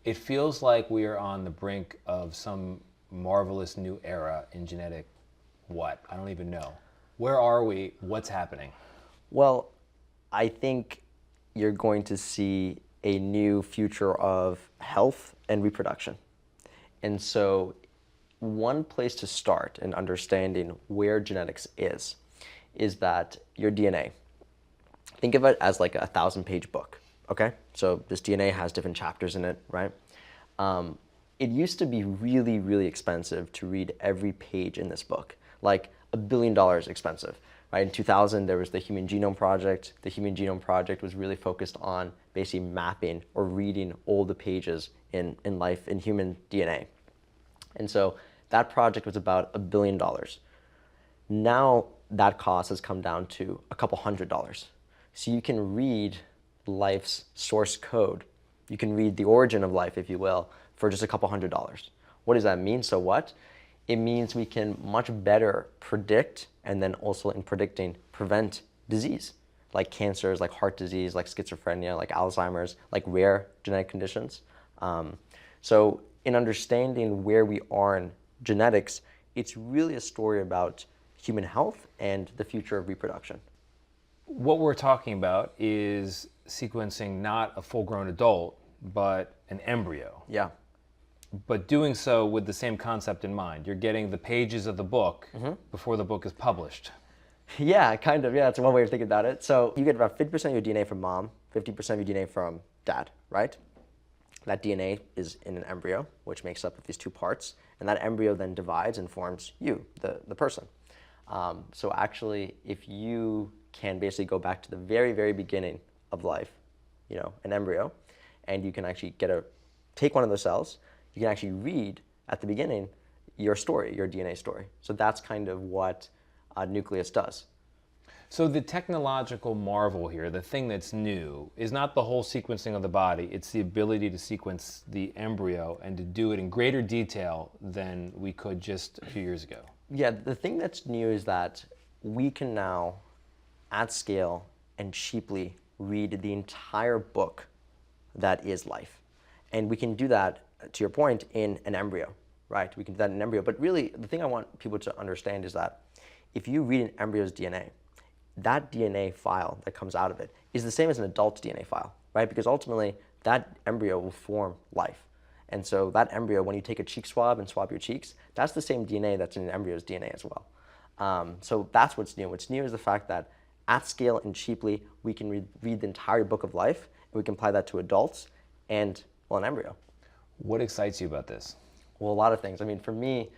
It feels like we are on the brink of some marvelous new era in genetic what? I don't even know. Where are we? What's happening? Well, I think you're going to see a new future of health and reproduction. And so one place to start in understanding where genetics is that your DNA. Think of it as like a 1,000-page book, okay? So this DNA has different chapters in it, right? It used to be really, really expensive to read every page in this book, like $1 billion expensive, right? In 2000, there was the Human Genome Project. The Human Genome Project was really focused on basically mapping or reading all the pages in life, in human DNA. And so that project was about $1 billion. Now that cost has come down to a couple $100. So you can read life's source code. You can read the origin of life, if you will, for just a couple $100. What does that mean? So what? It means we can much better predict, and then also in predicting, prevent disease, like cancers, like heart disease, like schizophrenia, like Alzheimer's, like rare genetic conditions. So in understanding where we are in genetics, it's really a story about human health and the future of reproduction. What we're talking about is sequencing not a full-grown adult, but an embryo. Yeah. But doing so with the same concept in mind. You're getting the pages of the book before the book is published. Yeah, kind of. Yeah, that's one way of thinking about it. So you get about 50% of your DNA from mom, 50% of your DNA from dad, right? That DNA is in an embryo, which makes up of these two parts. And that embryo then divides and forms you, the person. So actually, if you can basically go back to the very, very beginning of life, an embryo, and you can actually take one of those cells, you can actually read at the beginning your story, your DNA story. So that's kind of what Nucleus does. So the technological marvel here, the thing that's new, is not the whole sequencing of the body, it's the ability to sequence the embryo and to do it in greater detail than we could just a few years ago. Yeah, the thing that's new is that we can now, at scale and cheaply, read the entire book that is life. And we can do that, to your point, in an embryo, right? We can do that in an embryo. But really, the thing I want people to understand is that if you read an embryo's DNA, that DNA file that comes out of it is the same as an adult's DNA file, right? Because ultimately, that embryo will form life. And so that embryo, when you take a cheek swab and swab your cheeks, that's the same DNA that's in an embryo's DNA as well. So that's what's new. What's new is the fact that at scale and cheaply, we can read the entire book of life, and we can apply that to adults and, well, an embryo. What excites you about this? Well, a lot of things. I mean, for me,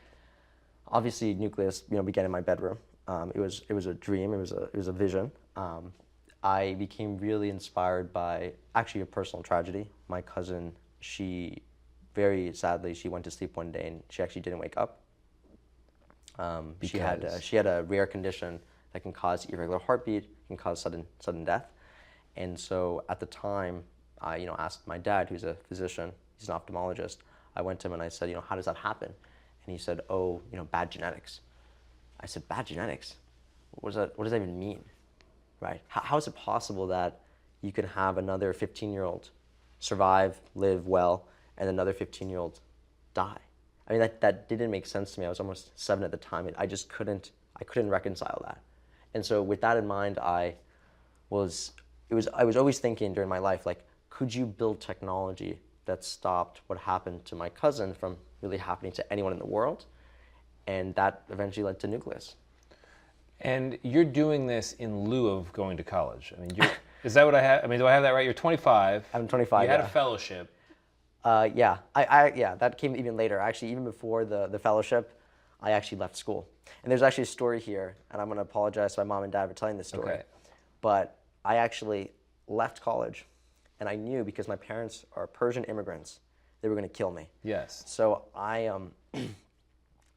obviously, Nucleus, began in my bedroom. It was a dream. It was a vision. I became really inspired by actually a personal tragedy. My cousin, very sadly, she went to sleep one day and she actually didn't wake up. She had a rare condition that can cause irregular heartbeat, can cause sudden death. And so at the time, I asked my dad, who's a physician, he's an ophthalmologist. I went to him and I said, how does that happen? And he said, bad genetics. I said, bad genetics? What does that even mean, right? How is it possible that you can have another 15-year-old survive, live well, and another 15-year-old die? I mean, that didn't make sense to me. I was almost 7 at the time. I couldn't reconcile that. And so with that in mind, I was always thinking during my life, like, could you build technology that stopped what happened to my cousin from really happening to anyone in the world? And that eventually led to Nucleus. And you're doing this in lieu of going to college. I mean, is that what I have? I mean, do I have that right? You're 25. I'm 25. You had a fellowship. Yeah, that came even later. Actually, even before the fellowship, I actually left school. And there's actually a story here, and I'm going to apologize to my mom and dad for telling this story. Okay. But I actually left college, and I knew because my parents are Persian immigrants, they were going to kill me. Yes. So I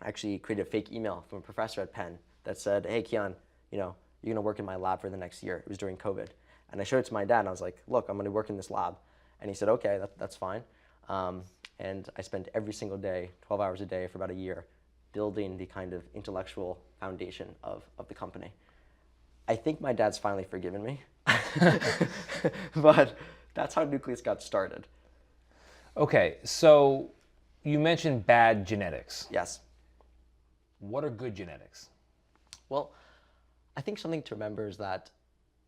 actually created a fake email from a professor at Penn that said, hey, Kian, you're going to work in my lab for the next year. It was during COVID. And I showed it to my dad, and I was like, look, I'm going to work in this lab. And he said, okay, that's fine. And I spent every single day, 12 hours a day for about a year, building the kind of intellectual foundation of the company. I think my dad's finally forgiven me. But that's how Nucleus got started. Okay, so you mentioned bad genetics. Yes. What are good genetics? Well, I think something to remember is that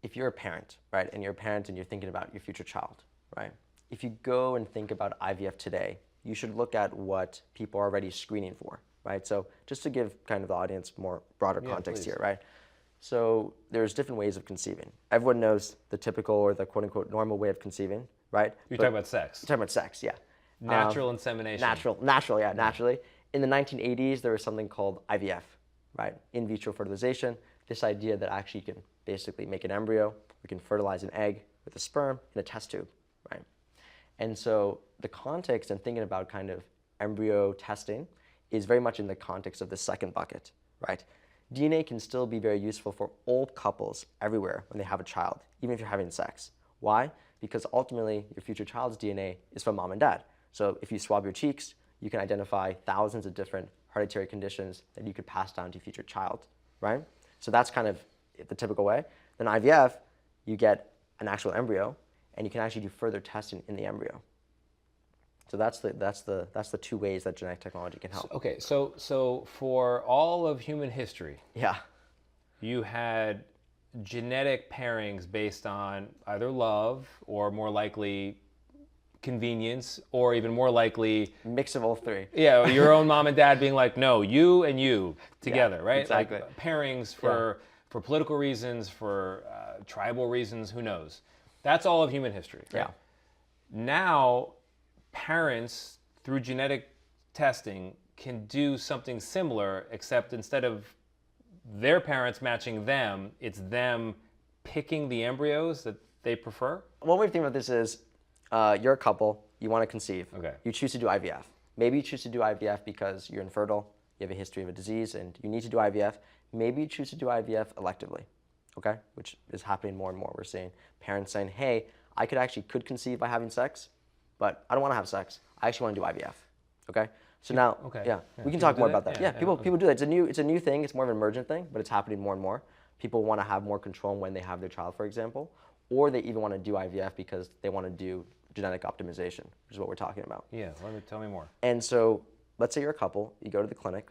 if you're a parent, right, and you're a parent and you're thinking about your future child, right, if you go and think about IVF today, you should look at what people are already screening for, right? So just to give kind of the audience more broader context please. here, right? So there's different ways of conceiving. Everyone knows the typical or the quote unquote normal way of conceiving, right? You're talking about sex. You're talking about sex, yeah. Natural insemination. Naturally. In the 1980s, there was something called IVF, right? In vitro fertilization. This idea that actually you can basically make an embryo, we can fertilize an egg with a sperm in a test tube, right? And so the context and thinking about kind of embryo testing is very much in the context of the second bucket, right? DNA can still be very useful for all couples everywhere when they have a child, even if you're having sex. Why? Because ultimately, your future child's DNA is from mom and dad. So if you swab your cheeks, you can identify thousands of different hereditary conditions that you could pass down to your future child, right? So that's kind of the typical way. Then IVF, you get an actual embryo, and you can actually do further testing in the embryo. So that's the two ways that genetic technology can help. Okay, so for all of human history, Yeah. you had genetic pairings based on either love or more likely convenience, or even more likely Mix of all three. yeah, your own mom and dad being like, no, you and you together, right? exactly. Like pairings for political reasons, for tribal reasons, who knows? That's all of human history. Right? Yeah. Now, parents through genetic testing can do something similar, except instead of their parents matching them, it's them picking the embryos that they prefer. One way to think about this is you're a couple, you want to conceive. Okay. You choose to do IVF. Maybe you choose to do IVF because you're infertile, you have a history of a disease, and you need to do IVF. Maybe you choose to do IVF electively, okay? Which is happening more and more. We're seeing parents saying, hey, I could conceive by having sex, but I don't want to have sex. I actually want to do IVF, okay? So now, we can talk more about that. Yeah, people do that. It's a new thing. It's more of an emergent thing, but it's happening more and more. People want to have more control when they have their child, for example, or they even want to do IVF because they want to do genetic optimization, which is what we're talking about. Yeah, tell me more. And so let's say you're a couple, you go to the clinic.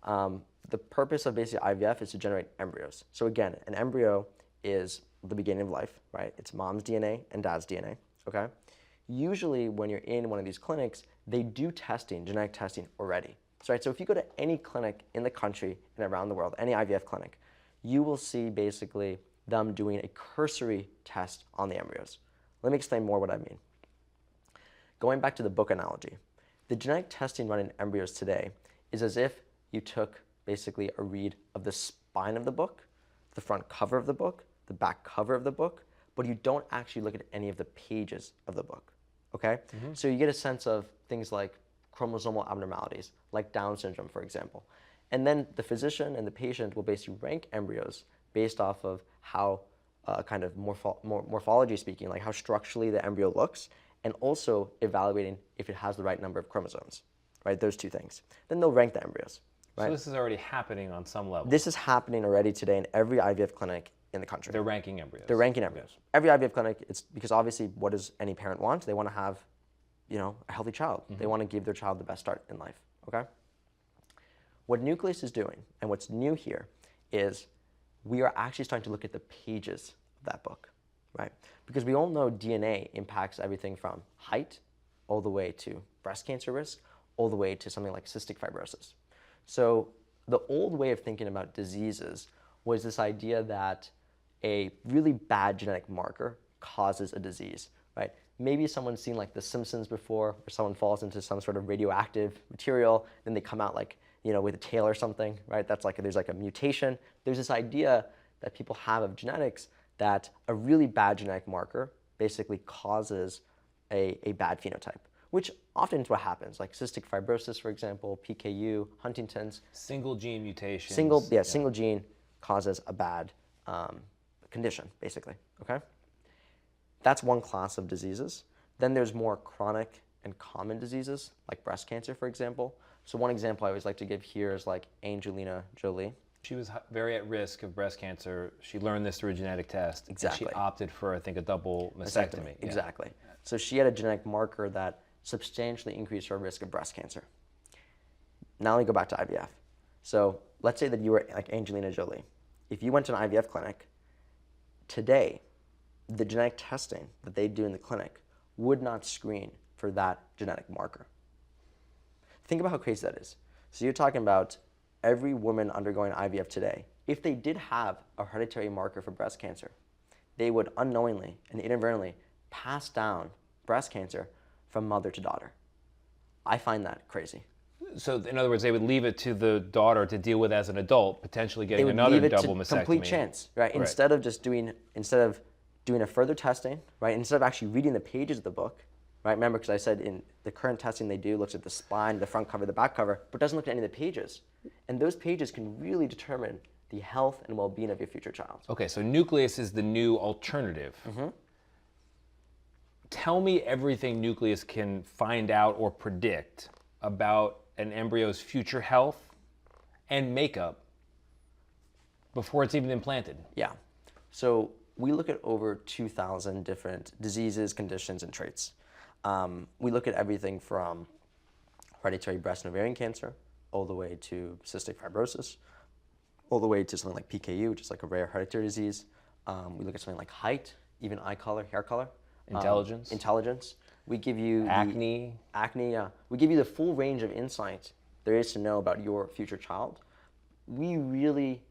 The purpose of basically IVF is to generate embryos. So again, an embryo is the beginning of life, right? It's mom's DNA and dad's DNA, okay? Usually when you're in one of these clinics, they do testing, genetic testing already. So, right, so if you go to any clinic in the country and around the world, any IVF clinic, you will see basically them doing a cursory test on the embryos. Let me explain more what I mean. Going back to the book analogy, the genetic testing run in embryos today is as if you took basically a read of the spine of the book, the front cover of the book, the back cover of the book, but you don't actually look at any of the pages of the book, okay? Mm-hmm. So you get a sense of things like chromosomal abnormalities, like Down syndrome, for example. And then the physician and the patient will basically rank embryos based off of how kind of morphology speaking, like how structurally the embryo looks, and also evaluating if it has the right number of chromosomes, right? Those two things. Then they'll rank the embryos, right? So this is already happening on some level. This is happening already today in every IVF clinic in the country. They're ranking embryos. They're ranking embryos. Every IVF clinic, it's because obviously what does any parent want? They want to have, a healthy child. Mm-hmm. They want to give their child the best start in life, okay? What Nucleus is doing, and what's new here, is we are actually starting to look at the pages of that book, right? Because we all know DNA impacts everything from height all the way to breast cancer risk, all the way to something like cystic fibrosis. So the old way of thinking about diseases was this idea that a really bad genetic marker causes a disease, right? Maybe someone's seen like The Simpsons before, where someone falls into some sort of radioactive material, then they come out like, with a tail or something, right? That's like, there's like a mutation. There's this idea that people have of genetics that a really bad genetic marker basically causes a bad phenotype, which often is what happens, like cystic fibrosis, for example, PKU, Huntington's. Single gene mutations. Single gene causes a bad condition, basically, okay? That's one class of diseases. Then there's more chronic and common diseases, like breast cancer, for example. So one example I always like to give here is like Angelina Jolie. She was very at risk of breast cancer. She learned this through a genetic test. Exactly. And she opted for, I think, a double mastectomy. Exactly. So she had a genetic marker that substantially increase your risk of breast cancer. Now let me go back to IVF. So let's say that you were like Angelina Jolie. If you went to an IVF clinic, today, the genetic testing that they do in the clinic would not screen for that genetic marker. Think about how crazy that is. So you're talking about every woman undergoing IVF today, if they did have a hereditary marker for breast cancer, they would unknowingly and inadvertently pass down breast cancer from mother to daughter. I find that crazy. So in other words, they would leave it to the daughter to deal with as an adult, potentially getting They would another leave it double to mastectomy. complete chance, right? Instead of doing a further testing, right? Instead of actually reading the pages of the book, right? Remember, because I said in the current testing they do looks at the spine, the front cover, the back cover, but doesn't look at any of the pages. And those pages can really determine the health and well-being of your future child. Okay, so Nucleus is the new alternative. Tell me everything Nucleus can find out or predict about an embryo's future health and makeup before it's even implanted. Yeah. So we look at over 2,000 different diseases, conditions, and traits. We look at everything from hereditary breast and ovarian cancer, all the way to cystic fibrosis, all the way to something like PKU, which is like a rare hereditary disease. We look at something like height, even eye color, hair color. Intelligence. Intelligence. We give you Acne. Acne, yeah. We give you the full range of insight there is to know about your future child. We really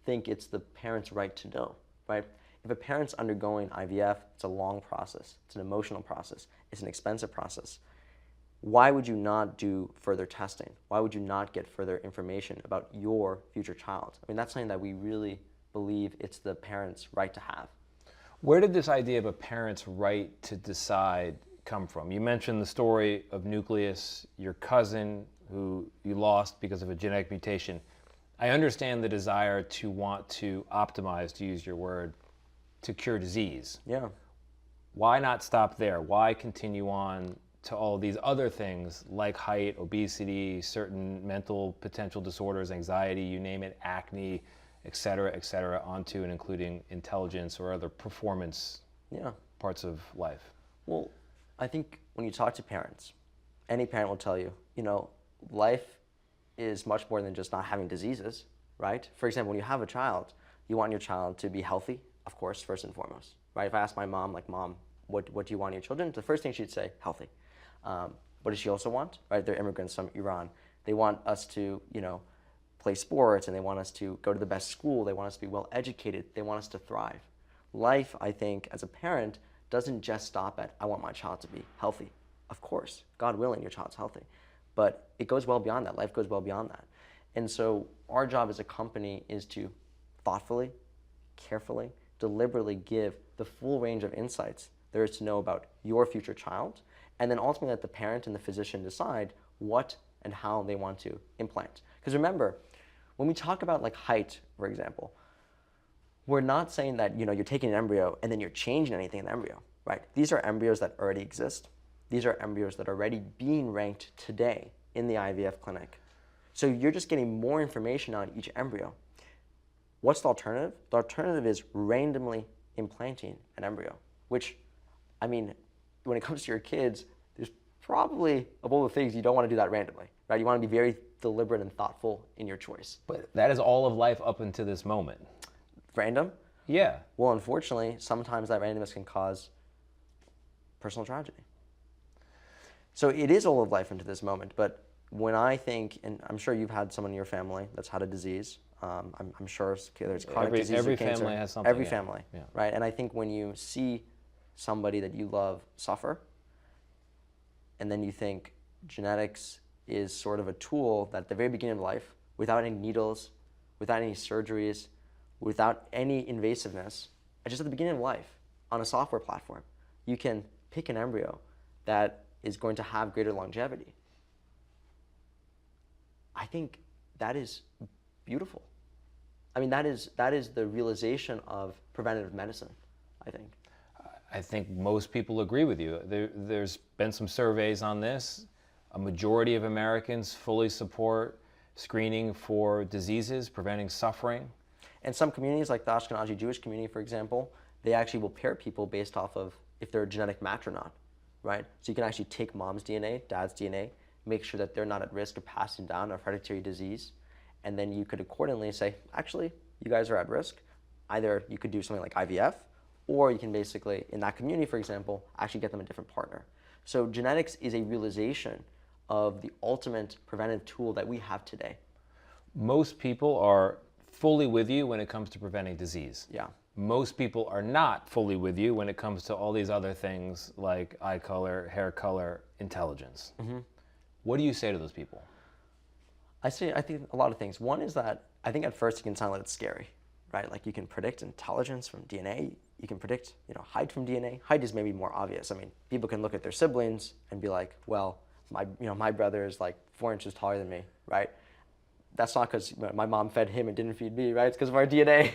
think it's the parent's right to know, right? If a parent's undergoing IVF, it's a long process. It's an emotional process. It's an expensive process. Why would you not do further testing? Why would you not get further information about your future child? I mean, that's something that we really believe it's the parent's right to have. Where did this idea of a parent's right to decide come from? You mentioned the story of Nucleus, your cousin who you lost because of a genetic mutation. I understand the desire to want to optimize, to use your word, to cure disease. Yeah. Why not stop there? Why continue on to all these other things like height, obesity, certain mental potential disorders, anxiety, you name it, acne, et cetera, onto and including intelligence or other performance parts of life? Well, I think when you talk to parents, any parent will tell you, life is much more than just not having diseases, right? For example, when you have a child, you want your child to be healthy, of course, first and foremost, right? If I ask my mom, like, Mom, what do you want in your children? The first thing she'd say, healthy. What does she also want, right? They're immigrants from Iran. They want us to, play sports, and they want us to go to the best school. They want us to be well educated. They want us to thrive. Life, I think, as a parent, doesn't just stop at, I want my child to be healthy. Of course, God willing, your child's healthy. But it goes well beyond that. Life goes well beyond that. And so our job as a company is to thoughtfully, carefully, deliberately give the full range of insights there is to know about your future child, and then ultimately let the parent and the physician decide what and how they want to implant. Because remember, when we talk about like height, for example, we're not saying that you're taking an embryo and then you're changing anything in the embryo, right? These are embryos that already exist. These are embryos that are already being ranked today in the IVF clinic. So you're just getting more information on each embryo. What's the alternative? The alternative is randomly implanting an embryo, which, I mean, when it comes to your kids, there's probably, of all the things, you don't want to do that randomly, right? You want to be very deliberate and thoughtful in your choice. But that is all of life up until this moment. Random? Yeah. Well, unfortunately, sometimes that randomness can cause personal tragedy. So it is all of life into this moment, but when I think, and I'm sure you've had someone in your family that's had a disease, I'm sure there's chronic disease every or cancer. family has something. Every family, right? And I think when you see somebody that you love suffer, and then you think genetics is sort of a tool that at the very beginning of life, without any needles, without any surgeries, without any invasiveness, just at the beginning of life, on a software platform, you can pick an embryo that is going to have greater longevity. I think that is beautiful. I mean, that is the realization of preventative medicine, I think. I think most people agree with you. There's been some surveys on this. A majority of Americans fully support screening for diseases, preventing suffering. And some communities, like the Ashkenazi Jewish community, for example, they actually will pair people based off of if they're a genetic match or not. right? So you can actually take mom's DNA, dad's DNA, make sure that they're not at risk of passing down a hereditary disease, and then you could accordingly say, actually, you guys are at risk. Either you could do something like IVF, or you can basically, in that community, for example, actually get them a different partner. So genetics is a realization of the ultimate preventive tool that we have today. Most people are fully with you when it comes to preventing disease. Yeah. Most people are not fully with you when it comes to all these other things like eye color, hair color, intelligence. What do you say to those people? I think a lot of things. One is that I think at first it can sound like it's scary, right? Like you can predict intelligence from DNA. You can predict, height from DNA. Height is maybe more obvious. I mean, people can look at their siblings and be like, well, my brother is like 4 inches taller than me, right? That's not because my mom fed him and didn't feed me, right? It's because of our DNA,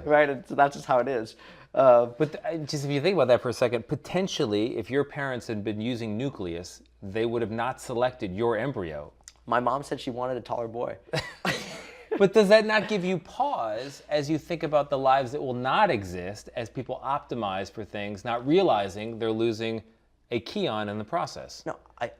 right? And so that's just how it is. But just if you think about that for a second, potentially, if your parents had been using Nucleus, they would have not selected your embryo. My mom said she wanted a taller boy. But does that not give you pause as you think about the lives that will not exist as people optimize for things, not realizing they're losing a Kian in the process? No,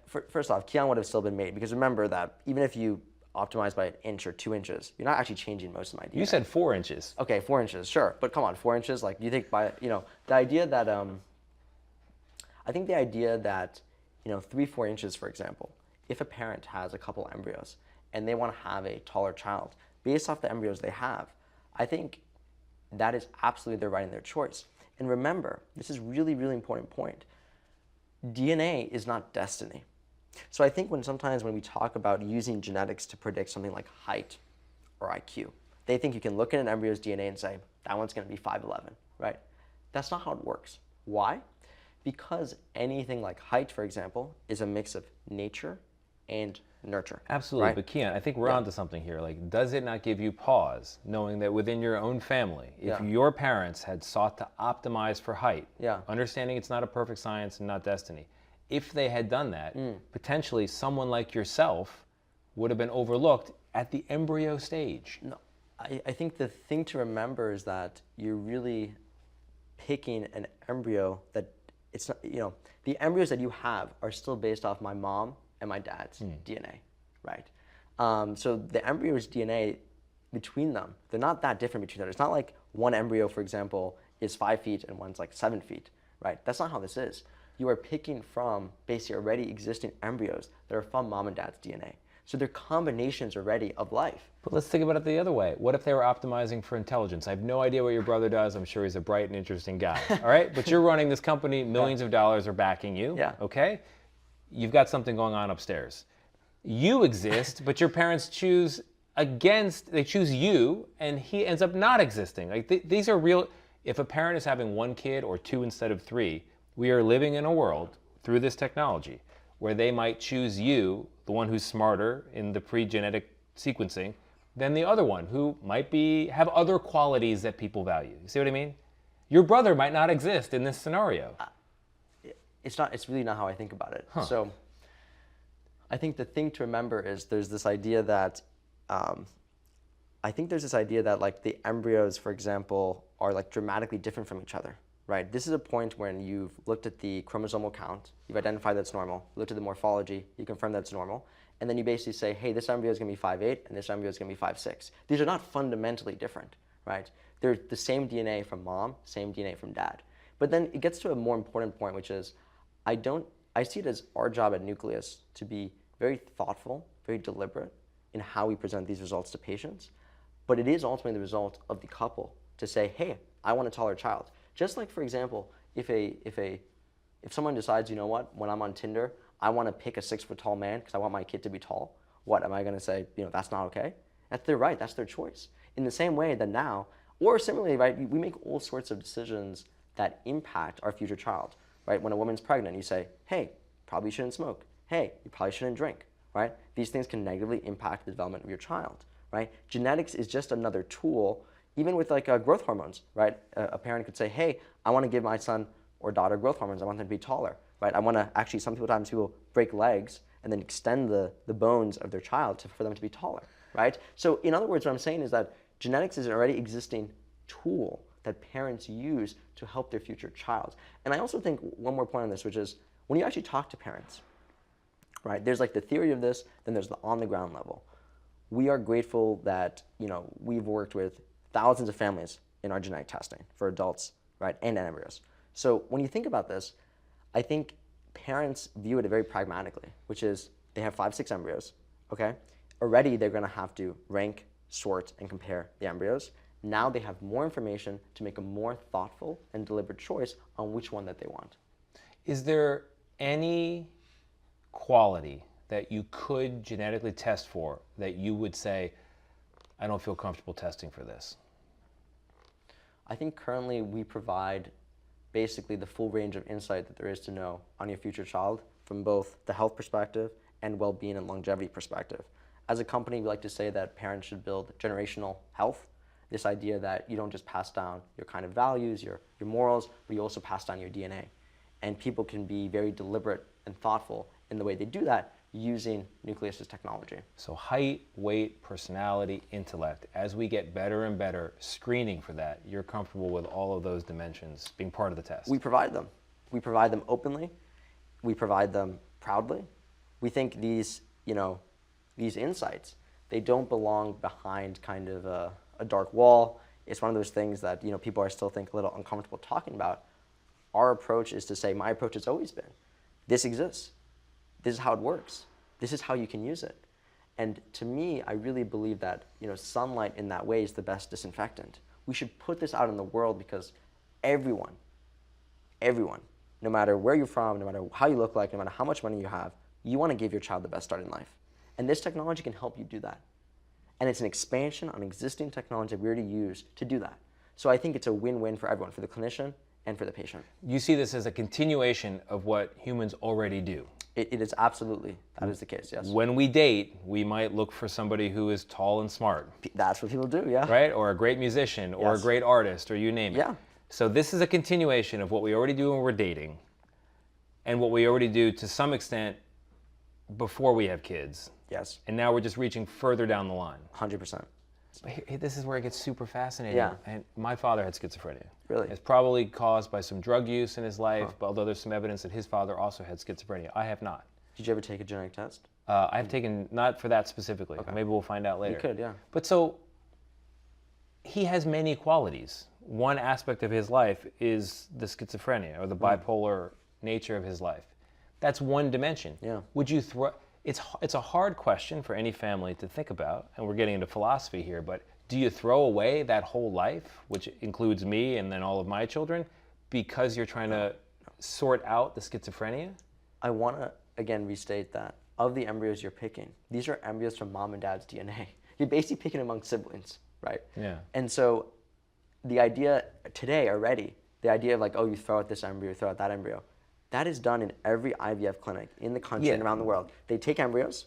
first off, Kian would have still been made, because remember that even if you optimize by an inch or 2 inches, you're not actually changing most of my DNA. You said 4 inches. Okay, 4 inches, sure. But come on, 4 inches, like you think by, the idea that, I think the idea that, 3-4 inches, for example, if a parent has a couple embryos and they want to have a taller child, based off the embryos they have, I think that is absolutely their right and their choice. And remember, this is really, really important point. DNA is not destiny. So I think sometimes when we talk about using genetics to predict something like height or IQ, they think you can look at an embryo's DNA and say, that one's going to be 5'11", right? That's not how it works. Why? Because anything like height, for example, is a mix of nature and nurture. Absolutely, right? but Kian, I think we're onto something here. Like, does it not give you pause knowing that within your own family, if your parents had sought to optimize for height, understanding it's not a perfect science and not destiny, if they had done that, potentially someone like yourself would have been overlooked at the embryo stage? No, I think the thing to remember is that you're really picking an embryo that it's not, the embryos that you have are still based off my mom and my dad's DNA, right? So the embryo's DNA between them, they're not that different between them. It's not like one embryo, for example, is 5 feet and one's like 7 feet, right? That's not how this is. You are picking from basically already existing embryos that are from mom and dad's DNA. So they're combinations already of life. But let's think about it the other way. What if they were optimizing for intelligence? I have no idea what your brother does. I'm sure he's a bright and interesting guy, all right? But you're running this company, millions of dollars are backing you, okay? You've got something going on upstairs. You exist, but your parents choose they choose you, and he ends up not existing. Like these are real. If a parent is having 1 kid or 2 instead of 3, we are living in a world through this technology where they might choose you, the one who's smarter in the pre-genetic sequencing, than the other one who might have other qualities that people value. You see what I mean? Your brother might not exist in this scenario. It's really not how I think about it. So I think the thing to remember is there's this idea that like the embryos, for example, are like dramatically different from each other, right? This is a point when you've looked at the chromosomal count, you've identified that's normal, looked at the morphology, you confirm that's normal, and then you basically say, hey, this embryo is going to be 5'8", and this embryo is going to be 5'6". These are not fundamentally different, right? They're the same DNA from mom, same DNA from dad. But then it gets to a more important point, which is I see it as our job at Nucleus to be very thoughtful, very deliberate in how we present these results to patients. But it is ultimately the result of the couple to say, hey, I want a taller child. Just like, for example, if someone decides, you know what, when I'm on Tinder, I want to pick a 6 foot tall man because I want my kid to be tall. What, am I going to say, that's not okay? That's their right, that's their choice. In the same way that now, or similarly, right, we make all sorts of decisions that impact our future child, right? When a woman's pregnant, you say, hey, probably shouldn't smoke. Hey, you probably shouldn't drink, right? These things can negatively impact the development of your child, right? Genetics is just another tool, even with like growth hormones, right? A parent could say, hey, I want to give my son or daughter growth hormones. I want them to be taller, right? I want to actually, sometimes people break legs and then extend the bones of their child for them to be taller, right? So in other words, what I'm saying is that genetics is an already existing tool that parents use to help their future child. And I also think one more point on this, which is when you actually talk to parents, right, there's like the theory of this, then there's the on the ground level. We are grateful that, we've worked with thousands of families in our genetic testing for adults, right, and embryos. So when you think about this, I think parents view it very pragmatically, which is they have 5, 6 embryos, okay? Already they're gonna have to rank, sort, and compare the embryos. Now they have more information to make a more thoughtful and deliberate choice on which one that they want. Is there any quality that you could genetically test for that you would say, I don't feel comfortable testing for this? I think currently we provide basically the full range of insight that there is to know on your future child from both the health perspective and well-being and longevity perspective. As a company, we like to say that parents should build generational health. This idea that you don't just pass down your kind of values, your morals, but you also pass down your DNA. And people can be very deliberate and thoughtful in the way they do that using Nucleus's technology. So height, weight, personality, intellect, as we get better and better screening for that, you're comfortable with all of those dimensions being part of the test? We provide them. We provide them openly. We provide them proudly. We think these insights, they don't belong behind kind of a dark wall. It's one of those things that people are still think a little uncomfortable talking about. Our approach is to say, my approach has always been, this exists. This is how it works. This is how you can use it. And to me, I really believe that sunlight in that way is the best disinfectant. We should put this out in the world because everyone, no matter where you're from, no matter how you look like, no matter how much money you have, you want to give your child the best start in life. And this technology can help you do that. And it's an expansion on existing technology that we already use to do that. So I think it's a win-win for everyone, for the clinician and for the patient. You see this as a continuation of what humans already do. It is absolutely, that is the case, yes. When we date, we might look for somebody who is tall and smart. That's what people do, yeah. Right? Or a great musician, or Yes. a great artist, or you name it. Yeah. So this is a continuation of what we already do when we're dating, and what we already do to some extent before we have kids. Yes, And now we're just reaching further down the line. 100%. But this is where it gets super fascinating. Yeah. And my father had schizophrenia. Really? It's probably caused by some drug use in his life, but although there's some evidence that his father also had schizophrenia. I have not. Did you ever take a genetic test? I have taken, not for that specifically. Okay. Maybe we'll find out later. You could, yeah. But so, he has many qualities. One aspect of his life is the schizophrenia or the bipolar nature of his life. That's one dimension. Yeah. Would you throw? It's a hard question for any family to think about, and we're getting into philosophy here. But do you throw away that whole life, which includes me and then all of my children, because you're trying to sort out the schizophrenia? I want to, again, restate that of the embryos you're picking, these are embryos from mom and dad's DNA. You're basically picking among siblings, right? Yeah. And so the idea today already, the idea of like, oh, you throw out this embryo, throw out that embryo, that is done in every IVF clinic in the country and around the world. They take embryos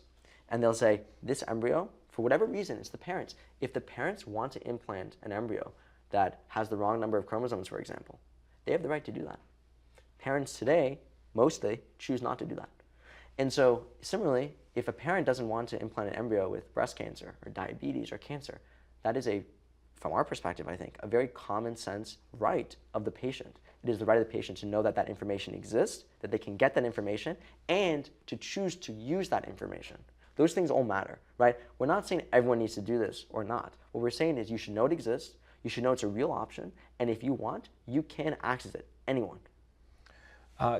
and they'll say, this embryo, for whatever reason, it's the parents. If the parents want to implant an embryo that has the wrong number of chromosomes, for example, they have the right to do that. Parents today, mostly, choose not to do that. And so similarly, if a parent doesn't want to implant an embryo with breast cancer or diabetes or cancer, that is from our perspective, I think, a very common sense right of the patient. It is the right of the patient to know that that information exists, that they can get that information, and to choose to use that information. Those things all matter, right? We're not saying everyone needs to do this or not. What we're saying is you should know it exists, you should know it's a real option, and if you want, you can access it, anyone.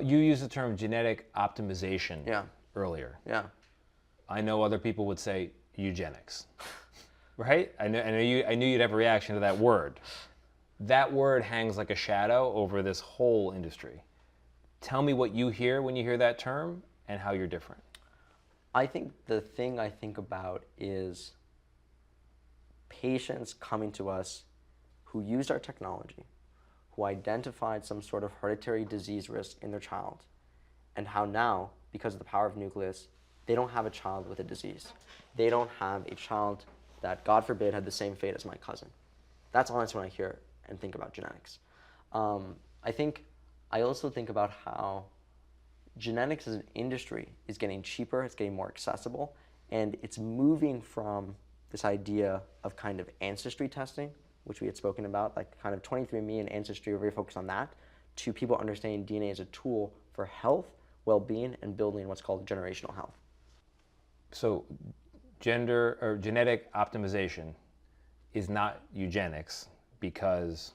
You used the term genetic optimization Yeah. earlier. Yeah. I know other people would say eugenics, right? I knew you'd have a reaction to that word. That word hangs like a shadow over this whole industry. Tell me what you hear when you hear that term and how you're different. I think the thing I think about is patients coming to us who used our technology, who identified some sort of hereditary disease risk in their child, and how now, because of the power of Nucleus, they don't have a child with a disease. They don't have a child that, God forbid, had the same fate as my cousin. That's honestly when I hear and think about genetics. I also think about how genetics as an industry is getting cheaper, it's getting more accessible, and it's moving from this idea of kind of ancestry testing, which we had spoken about, like kind of 23andMe and Ancestry, we're very focused on that, to people understanding DNA as a tool for health well-being, and building what's called generational health. So gender or genetic optimization is not eugenics because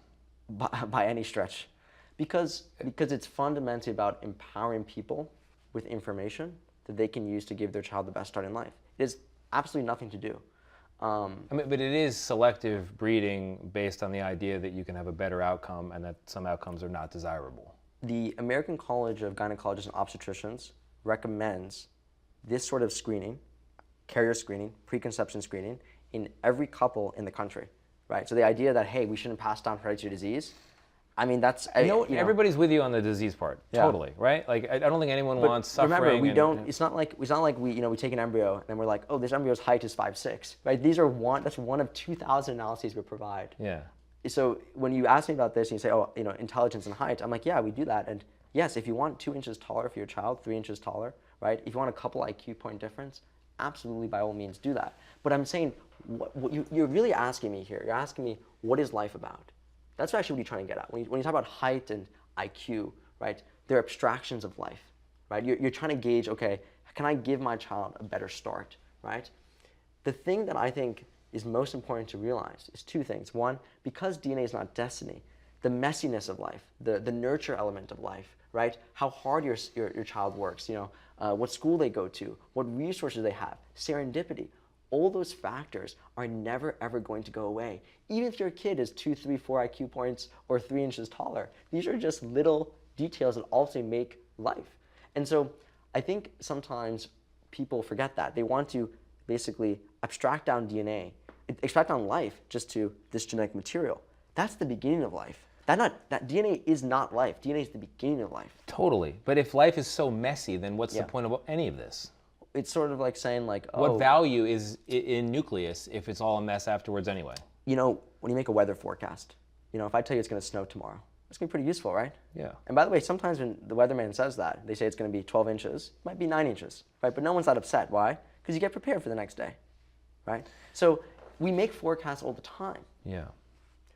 By any stretch, because it's fundamentally about empowering people with information that they can use to give their child the best start in life. It has absolutely nothing to do. I mean, but it is selective breeding based on the idea that you can have a better outcome and that some outcomes are not desirable. The American College of Gynecologists and Obstetricians recommends this sort of screening, carrier screening, preconception screening, in every couple in the country, right? So the idea that, hey, we shouldn't pass down hereditary disease, I mean, that's... Everybody's with you on the disease part, totally, right? Like, I don't think anyone wants suffering. Remember, we don't. It's not like we take an embryo and then we're like, oh, this embryo's height is 5'6", right? That's one of 2,000 analyses we provide. Yeah. So when you ask me about this and you say, oh, intelligence and height, I'm like, yeah, we do that. And yes, if you want 2 inches taller for your child, 3 inches taller, right? If you want a couple IQ point difference, absolutely, by all means, do that. But I'm saying, you're really asking me here. You're asking me, what is life about? That's actually what you're trying to get at. When you talk about height and IQ, right, they're abstractions of life, right? You're trying to gauge, okay, can I give my child a better start, right? The thing that I think is most important to realize is 2 things. One, because DNA is not destiny, the messiness of life, the nurture element of life, right? How hard your child works, what school they go to, what resources they have, serendipity. All those factors are never, ever going to go away. Even if your kid is 2, 3, 4 IQ points or 3 inches taller, these are just little details that also make life. And so I think sometimes people forget that. They want to basically abstract down DNA, extract down life just to this genetic material. That's the beginning of life. That DNA is not life. DNA is the beginning of life. Totally. But if life is so messy, then what's the point of any of this? It's sort of like saying what value is in Nucleus if it's all a mess afterwards anyway? When you make a weather forecast, if I tell you it's going to snow tomorrow, it's going to be pretty useful, right? Yeah. And by the way, sometimes when the weatherman says that, they say it's going to be 12 inches, it might be 9 inches, right? But no one's that upset. Why? Because you get prepared for the next day, right? So we make forecasts all the time. Yeah.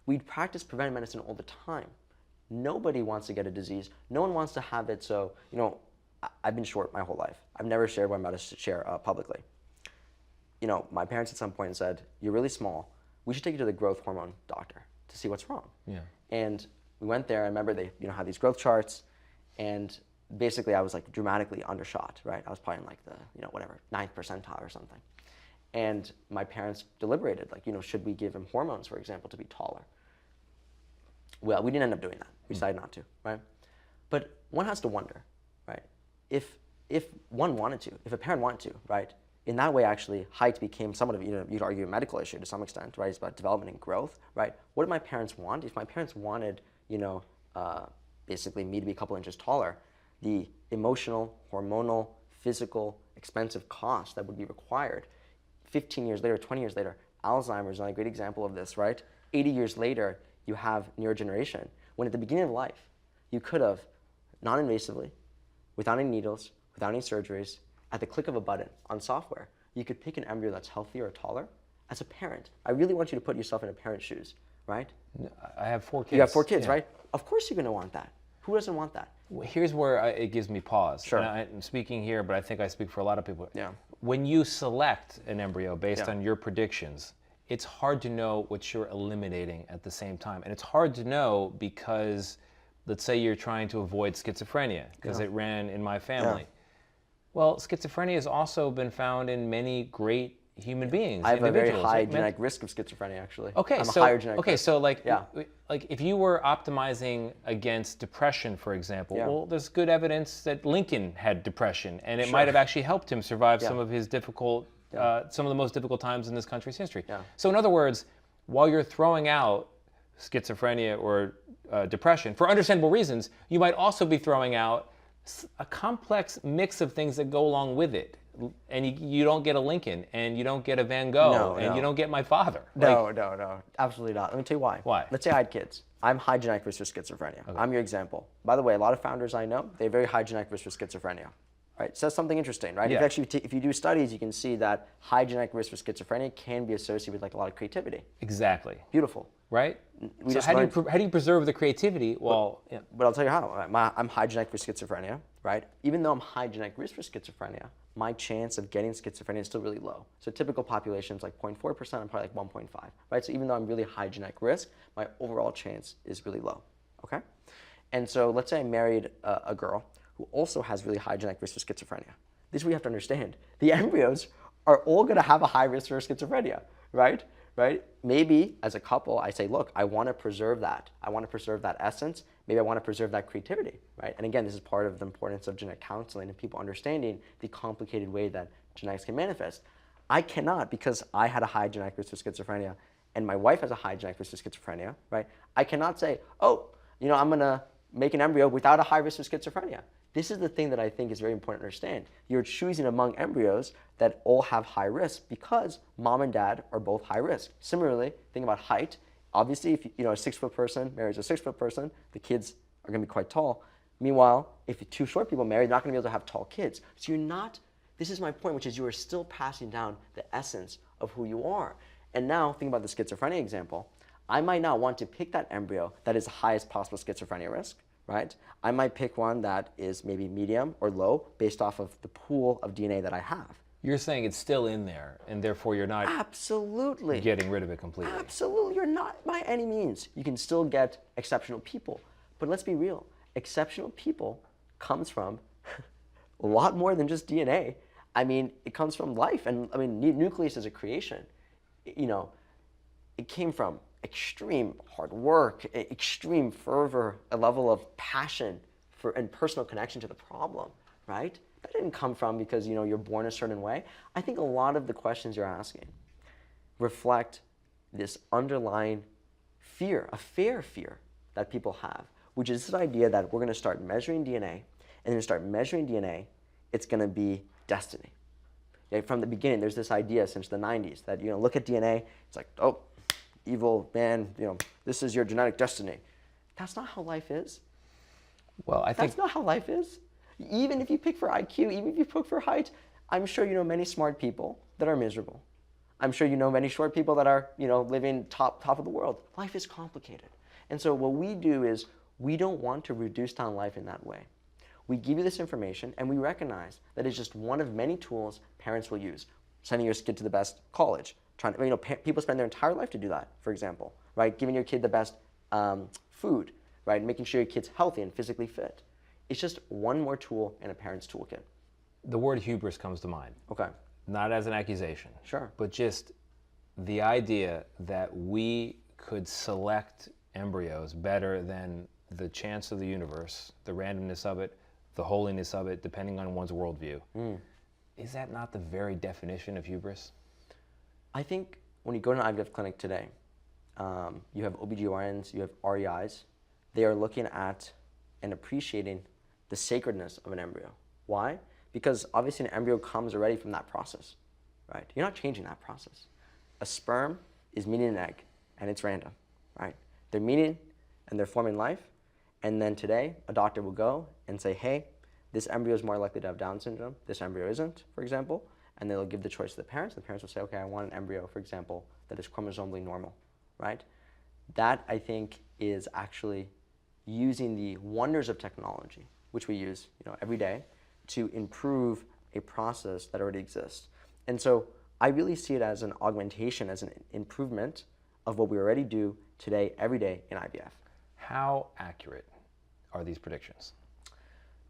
We practice preventive medicine all the time. Nobody wants to get a disease. No one wants to have it. So, I've been short my whole life. I've never shared what I'm about to share publicly. My parents at some point said, you're really small. We should take you to the growth hormone doctor to see what's wrong. Yeah. And we went there. I remember they had these growth charts. And basically I was like dramatically undershot, right? I was probably in like the, 9th percentile or something. And my parents deliberated, should we give him hormones, for example, to be taller? Well, we didn't end up doing that. We decided not to, right? But one has to wonder, right? If one wanted to, if a parent wanted to, right? In that way, actually, height became somewhat of, you'd argue, a medical issue to some extent, right? It's about development and growth, right? What did my parents want? If my parents wanted, basically me to be a couple inches taller, the emotional, hormonal, physical, expensive cost that would be required 15 years later, 20 years later, Alzheimer's is a great example of this, right? 80 years later, you have neurodegeneration. When at the beginning of life, you could have, non-invasively, without any needles, without any surgeries, at the click of a button on software, you could pick an embryo that's healthier or taller. As a parent, I really want you to put yourself in a parent's shoes, right? I have 4 kids. You have 4 kids, right? Of course you're going to want that. Who doesn't want that? Here's where it gives me pause. Sure. And I'm speaking here, but I think I speak for a lot of people. Yeah. When you select an embryo based on your predictions, it's hard to know what you're eliminating at the same time. And it's hard to know because, let's say you're trying to avoid schizophrenia, because it ran in my family. Yeah. Well, schizophrenia has also been found in many great human beings. I have a very high like genetic risk of schizophrenia, actually. Okay, I'm so a higher genetic okay, risk. so like if you were optimizing against depression, for example, well, there's good evidence that Lincoln had depression, and it might have actually helped him survive some of his difficult, some of the most difficult times in this country's history. Yeah. So in other words, while you're throwing out schizophrenia or depression for understandable reasons, you might also be throwing out a complex mix of things that go along with it. And you don't get a Lincoln, and you don't get a Van Gogh, and you don't get my father. No, absolutely not. Let me tell you why. Why? Let's say I had kids. I'm high genetic risk for schizophrenia. Okay. I'm your example. By the way, a lot of founders I know, they have very high genetic risk for schizophrenia. Right? So that's something interesting, right? Yeah. If you do studies, you can see that high genetic risk for schizophrenia can be associated with a lot of creativity. Exactly. Beautiful. Right? So how do you preserve the creativity? Well, but I'll tell you how. I'm high genetic for schizophrenia. right? Even though I'm high genetic risk for schizophrenia, my chance of getting schizophrenia is still really low. So typical population is like 0.4%, I'm probably like 1.5, right? So even though I'm really high genetic risk, my overall chance is really low, okay? And so let's say I married a girl who also has really high genetic risk for schizophrenia. This is what you have to understand. The embryos are all gonna have a high risk for schizophrenia, right? Right? Maybe as a couple, I say, look, I want to preserve that. I want to preserve that essence. Maybe I want to preserve that creativity, right? And again, this is part of the importance of genetic counseling and people understanding the complicated way that genetics can manifest. I cannot, because I had a high genetic risk for schizophrenia and my wife has a high genetic risk for schizophrenia, right? I cannot say, oh, I'm going to make an embryo without a high risk for schizophrenia. This is the thing that I think is very important to understand. You're choosing among embryos that all have high risk because mom and dad are both high risk. Similarly, think about height. Obviously, if a 6-foot person marries a 6-foot person, the kids are going to be quite tall. Meanwhile, if two short people marry, they're not going to be able to have tall kids. So this is my point, which is you are still passing down the essence of who you are. And now, think about the schizophrenia example. I might not want to pick that embryo that is the highest possible schizophrenia risk, right? I might pick one that is maybe medium or low based off of the pool of DNA that I have. You're saying it's still in there, and therefore you're not absolutely getting rid of it completely. Absolutely, you're not by any means. You can still get exceptional people. But let's be real, exceptional people comes from a lot more than just DNA. I mean, it comes from life. And I mean, Nucleus as a creation, it came from extreme hard work, extreme fervor, a level of passion and personal connection to the problem, right? That didn't come from because you're born a certain way. I think a lot of the questions you're asking reflect this underlying fear, a fair fear that people have, which is this idea that we're going to start measuring DNA, and then start measuring DNA, it's going to be destiny. From the beginning, there's this idea since the 90s that look at DNA, it's like, oh, evil man, this is your genetic destiny. That's not how life is. Well, I think that's not how life is. Even if you pick for IQ, even if you pick for height, I'm sure you know many smart people that are miserable. I'm sure you know many short people that are living top of the world. Life is complicated. And so what we do is we don't want to reduce down life in that way. We give you this information and we recognize that it's just one of many tools parents will use. Sending your kid to the best college. People spend their entire life to do that, for example, right? Giving your kid the best food, right? Making sure your kid's healthy and physically fit. It's just one more tool in a parent's toolkit. The word hubris comes to mind. Okay. Not as an accusation. Sure. But just the idea that we could select embryos better than the chance of the universe, the randomness of it, the holiness of it, depending on one's worldview. Is that not the very definition of hubris? I think when you go to an IVF clinic today, you have OBGYNs, you have REIs. They are looking at and appreciating the sacredness of an embryo. Why? Because obviously an embryo comes already from that process, right? You're not changing that process. A sperm is meeting an egg, and it's random, right? They're meeting, and they're forming life, and then today, a doctor will go and say, hey, this embryo is more likely to have Down syndrome, this embryo isn't, for example, and they'll give the choice to the parents. The parents will say, okay, I want an embryo, for example, that is chromosomally normal, right? That, I think, is actually using the wonders of technology, which we use every day, to improve a process that already exists. And so I really see it as an augmentation, as an improvement of what we already do today, every day in IVF. How accurate are these predictions?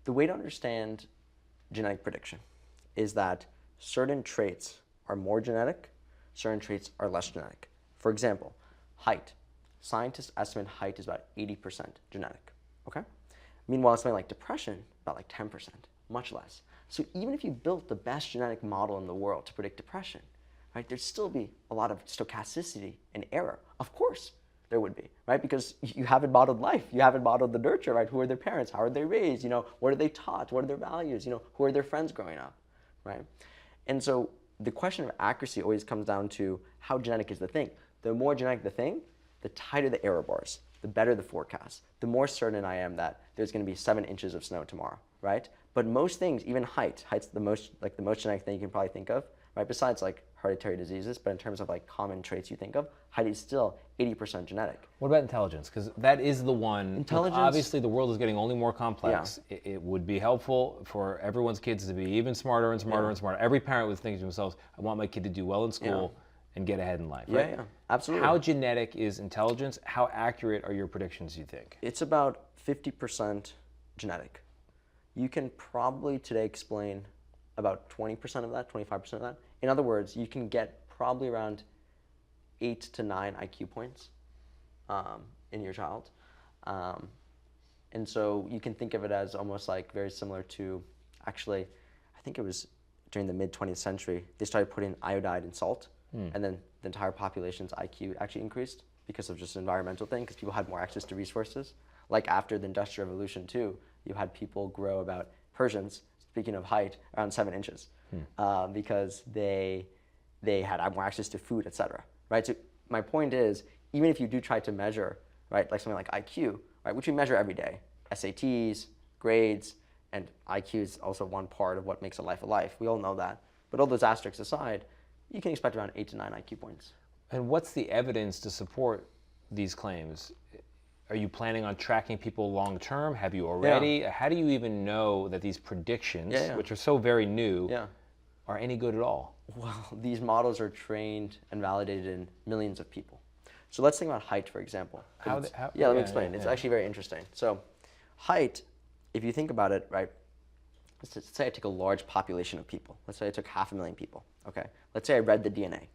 The way to understand genetic prediction is that certain traits are more genetic, certain traits are less genetic. For example, height. Scientists estimate height is about 80% genetic, okay? Meanwhile, something like depression, about like 10%, much less. So even if you built the best genetic model in the world to predict depression, right, there'd still be a lot of stochasticity and error. Of course there would be, right? Because you haven't modeled life, you haven't modeled the nurture, right? Who are their parents? How are they raised? What are they taught? What are their values? Who are their friends growing up, right? And so the question of accuracy always comes down to how genetic is the thing. The more genetic the thing, the tighter the error bars, the better the forecast, the more certain I am that there's going to be 7 inches of snow tomorrow, right? But most things, even height's the most genetic thing you can probably think of. right? Besides like hereditary diseases, but in terms of like common traits you think of, height is still 80% genetic. What about intelligence? Because that is the one. Intelligence. Look, obviously, the world is getting only more complex. Yeah. It would be helpful for everyone's kids to be even smarter and smarter and smarter. Every parent would think to themselves, I want my kid to do well in school and get ahead in life. Right? Yeah, absolutely. How genetic is intelligence? How accurate are your predictions, you think? It's about 50% genetic. You can probably today explain about 20% of that, 25% of that. In other words, you can get probably around 8 to 9 IQ points in your child. And so you can think of it as almost like very similar to, actually, I think it was during the mid-20th century, they started putting iodide in salt, and then the entire population's IQ actually increased because of just an environmental thing, because people had more access to resources. Like after the Industrial Revolution too, you had people grow about, Persians, speaking of height, around 7 inches, because they had more access to food, etc. Right? So my point is, even if you do try to measure, right, like something like IQ, right, which we measure every day, SATs, grades, and IQ is also one part of what makes a life. We all know that. But all those asterisks aside, you can expect around 8 to 9 IQ points. And what's the evidence to support these claims? Are you planning on tracking people long term? Have you already? Yeah. How do you even know that these predictions, Yeah. which are so very new, Yeah. are any good at all? Well, these models are trained and validated in millions of people. So let's think about height, for example. Let me explain. It's actually very interesting. So height, if you think about it, right, let's say I took a large population of people. Let's say I took 500,000 people, okay? Let's say I read the DNA.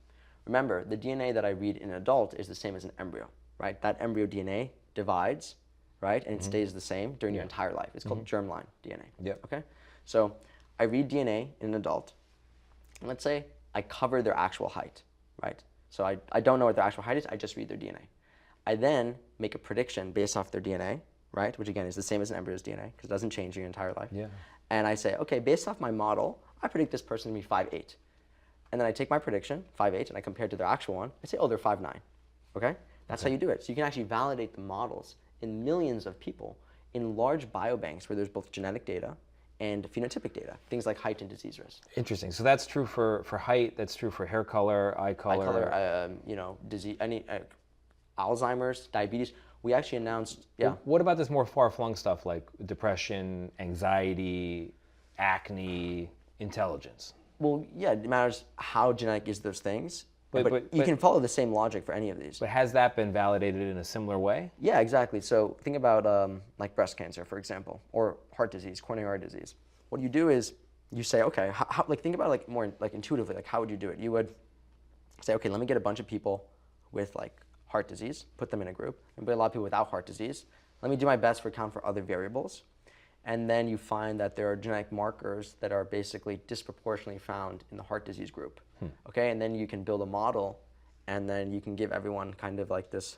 Remember, the DNA that I read in an adult is the same as an embryo, right? That embryo DNA divides, right, and it stays the same during your entire life. It's called germline DNA, okay? So I read DNA in an adult, and let's say I cover their actual height, right? So I don't know what their actual height is, I just read their DNA. I then make a prediction based off their DNA, right, which again is the same as an embryo's DNA, because it doesn't change your entire life. Yeah. And I say, okay, based off my model, I predict this person to be 5'8". And then I take my prediction, 5'8", and I compare it to their actual one. I say, oh, they're 5'9", okay? That's how you do it. So you can actually validate the models in millions of people in large biobanks where there's both genetic data and phenotypic data, things like height and disease risk. Interesting. So that's true for height. That's true for hair color, eye color. Disease, Alzheimer's, diabetes. We actually announced, What about this more far-flung stuff like depression, anxiety, acne, intelligence? Well, yeah, it matters how genetic is those things. But you can follow the same logic for any of these. But has that been validated in a similar way? Yeah, exactly. So think about like breast cancer, for example, or heart disease, coronary heart disease. What you do is you say, okay, like think about it like more like intuitively, like how would you do it? You would say, okay, let me get a bunch of people with like heart disease, put them in a group, and put a lot of people without heart disease. Let me do my best for account for other variables. And then you find that there are genetic markers that are basically disproportionately found in the heart disease group. Okay, and then you can build a model, and then you can give everyone kind of like this,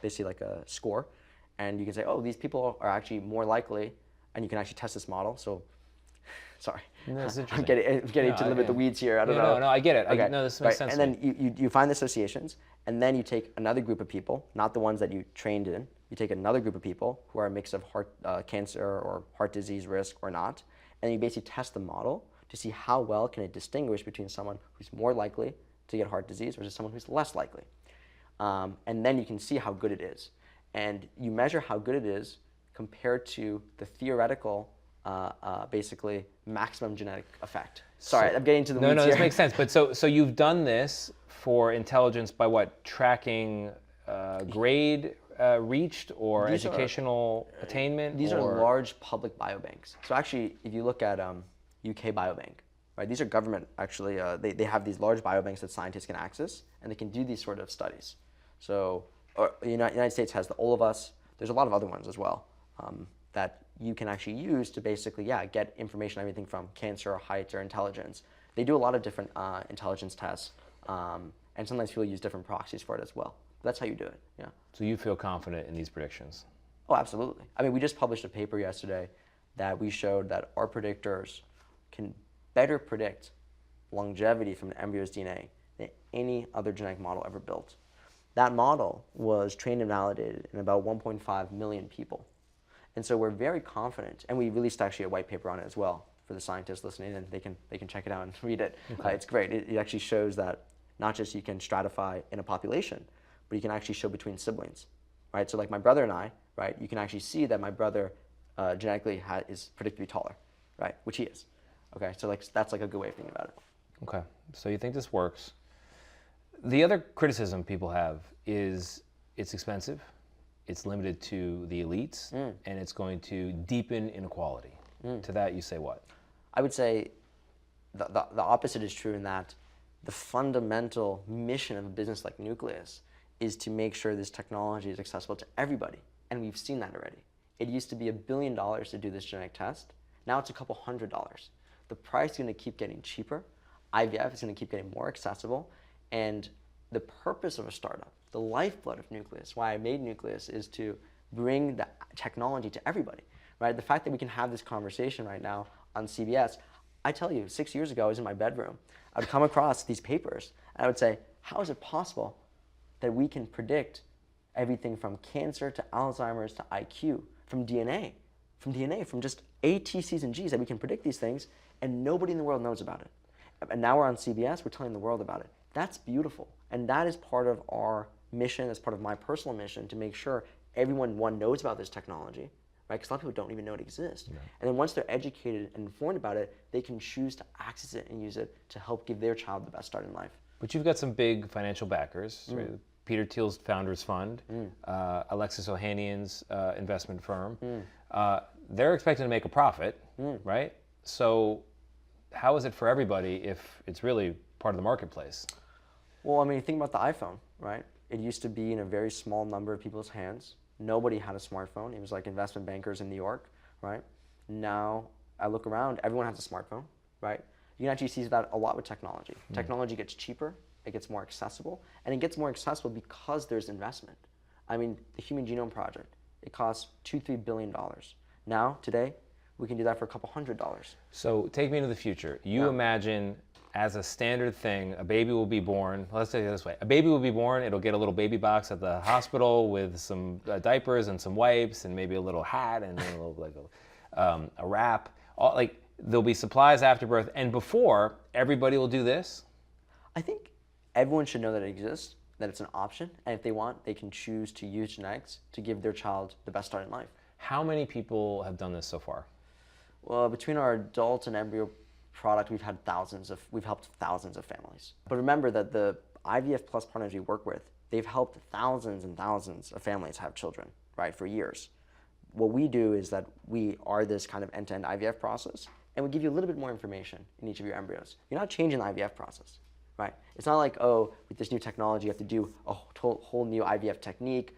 basically like a score, and you can say, oh, these people are actually more likely, and you can actually test this model. So, sorry, That's I'm interesting. getting to a little bit the weeds here. I don't know. No, I get it. Okay. No, this makes sense. And then you find the associations, and then you take another group of people, not the ones that you trained in. You take another group of people who are a mix of heart cancer or heart disease risk or not, and you basically test the model to see how well can it distinguish between someone who's more likely to get heart disease versus someone who's less likely. And then you can see how good it is. And you measure how good it is compared to the theoretical, basically, maximum genetic effect. Sorry, I'm getting into the weeds here. No, this makes sense. But so you've done this for intelligence by what? Tracking grade reached or educational attainment? These are large public biobanks. So actually, if you look at UK Biobank, right? These are government, actually, they have these large biobanks that scientists can access, and they can do these sort of studies. So the United States has the All of Us. There's a lot of other ones as well that you can actually use to basically, get information, everything from cancer, height, or intelligence. They do a lot of different intelligence tests, and sometimes people use different proxies for it as well. That's how you do it, yeah. So you feel confident in these predictions? Oh, absolutely. I mean, we just published a paper yesterday that we showed that our predictors can better predict longevity from an embryo's DNA than any other genetic model ever built. That model was trained and validated in about 1.5 million people. And so we're very confident, and we released actually a white paper on it as well, for the scientists listening, and they can check it out and read it. It's great. It actually shows that not just you can stratify in a population, but you can actually show between siblings, right? So like my brother and I, right? You can actually see that my brother genetically is predicted to be taller, right? Which he is. Okay, so like that's like a good way of thinking about it. Okay, so you think this works. The other criticism people have is it's expensive, it's limited to the elites, and it's going to deepen inequality. To that you say what? I would say the opposite is true in that the fundamental mission of a business like Nucleus is to make sure this technology is accessible to everybody. And we've seen that already. It used to be $1 billion to do this genetic test. Now it's a couple $100s. The price is going to keep getting cheaper. IVF is going to keep getting more accessible. And the purpose of a startup, the lifeblood of Nucleus, why I made Nucleus, is to bring the technology to everybody, right? The fact that we can have this conversation right now on CBS, I tell you, 6 years ago, I was in my bedroom. I would come across these papers, and I would say, how is it possible that we can predict everything from cancer to Alzheimer's to IQ, from DNA, from just A, T, C's, and G's, that we can predict these things, and nobody in the world knows about it. And now we're on CBS, we're telling the world about it. That's beautiful. And that is part of our mission, as part of my personal mission, to make sure everyone, one, knows about this technology, right? Because a lot of people don't even know it exists. Right. And then once they're educated and informed about it, they can choose to access it and use it to help give their child the best start in life. But you've got some big financial backers, right? Peter Thiel's Founders Fund, Alexis Ohanian's investment firm. They're expecting to make a profit, right? So how is it for everybody if it's really part of the marketplace? Well, I mean, think about the iPhone, right? It used to be in a very small number of people's hands. Nobody had a smartphone. It was like investment bankers in New York, right? Now, I look around, everyone has a smartphone, right? You can actually see that a lot with technology. Technology gets cheaper, it gets more accessible, and it gets more accessible because there's investment. I mean, the Human Genome Project, it costs $2-3 billion. Now, today, we can do that for a couple $100s. So take me into the future. You imagine, as a standard thing, a baby will be born. Let's say it this way. A baby will be born, it'll get a little baby box at the hospital with some diapers and some wipes and maybe a little hat and a little, like a wrap. There'll be supplies after birth, and before, everybody will do this? I think everyone should know that it exists, that it's an option, and if they want, they can choose to use genetics to give their child the best start in life. How many people have done this so far? Well, between our adult and embryo product, we've helped thousands of families. But remember that the IVF Plus partners we work with, they've helped thousands and thousands of families have children, right, for years. What we do is that we are this kind of end-to-end IVF process, and we give you a little bit more information in each of your embryos. You're not changing the IVF process, right? It's not like, oh, with this new technology, you have to do a whole new IVF technique.